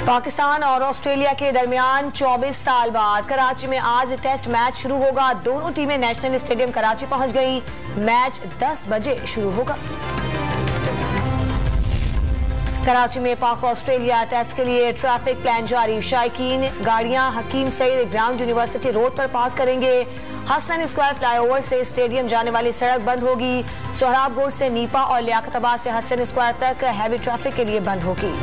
पाकिस्तान और ऑस्ट्रेलिया के दरमियान 24 साल बाद कराची में आज टेस्ट मैच शुरू होगा। दोनों टीमें नेशनल स्टेडियम कराची पहुंच गई। मैच 10 बजे शुरू होगा। कराची में पाक ऑस्ट्रेलिया टेस्ट के लिए ट्रैफिक प्लान जारी। शायकीन गाड़ियां हकीम सईद ग्राउंड यूनिवर्सिटी रोड पर पार्क करेंगे। हसन स्क्वायर फ्लाईओवर से स्टेडियम जाने वाली सड़क बंद होगी। सोहराबगोड से नीपा और लियाकताबाद से हसन स्क्वायर तक हैवी ट्रैफिक के लिए बंद होगी।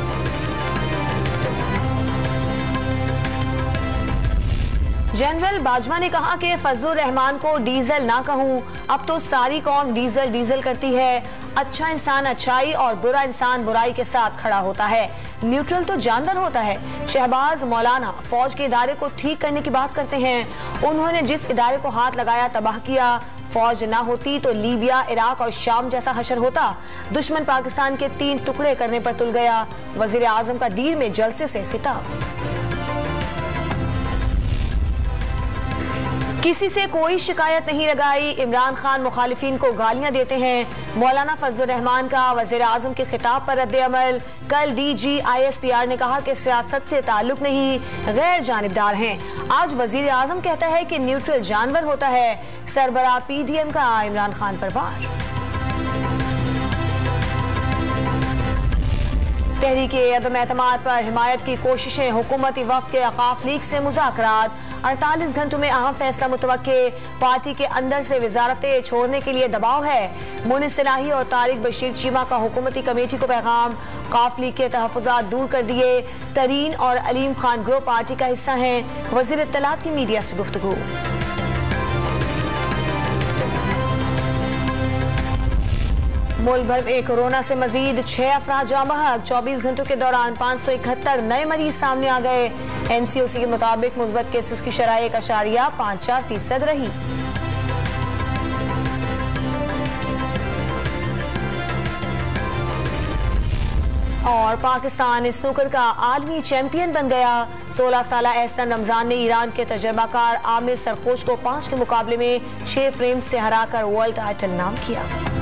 जनरल बाजवा ने कहा कि फजलुर रहमान को डीजल ना कहूं, अब तो सारी कौम डीजल डीजल करती है। अच्छा इंसान अच्छाई और बुरा इंसान बुराई के साथ खड़ा होता है। न्यूट्रल तो जानवर होता है। शहबाज मौलाना फौज के इदारे को ठीक करने की बात करते हैं। उन्होंने जिस इदारे को हाथ लगाया तबाह किया। फौज ना होती तो लीबिया, इराक और शाम जैसा हशर होता। दुश्मन पाकिस्तान के 3 टुकड़े करने पर तुल गया। वजीर आजम का दीर में जलसे से खिताब। किसी से कोई शिकायत नहीं लगाई। इमरान खान मुखालिफिन को गालियां देते हैं। मौलाना फजलुर रहमान का वजीर आजम के खिताब पर रद्द अमल। कल DG ISPR ने कहा कि सियासत से ताल्लुक नहीं, गैर जानिबदार हैं। आज वजीर आजम कहता है कि न्यूट्रल जानवर होता है। सरबराह PDM का इमरान खान पर वार। तहरीक अदम एतमाद पर हिमायत की कोशिशें। हुकूमती वफ्द के अकाफ लीग से मुज़ाकरात। 48 घंटों में अहम फैसला मुतवक्के। पार्टी के अंदर से वजारतें छोड़ने के लिए दबाव है। मुनिस सलाही और तारिक बशीर चीमा का हुकूमती कमेटी को पैगाम। काफ लीग के तहफ़्फ़ुज़ात दूर कर दिए। तरीन और अलीम खान ग्रो पार्टी का हिस्सा हैं। वज़ीर इत्तलात की मीडिया से गुफ्तगू। मुल्क भर में कोरोना से मजीद 6 अफराद जाँ बहक। 24 घंटों के दौरान 571 नए मरीज सामने आ गए। NCOC के मुताबिक मुस्बत केसेस की शरह 1.54% रही। और पाकिस्तान स्नूकर का आलमी चैंपियन बन गया। 16 साला एहसन रमजान ने ईरान के तजर्बाकार आमिर सरखोश को 5 के मुकाबले में 6 फ्रेम से हराकर वर्ल्ड टाइटल नाम किया।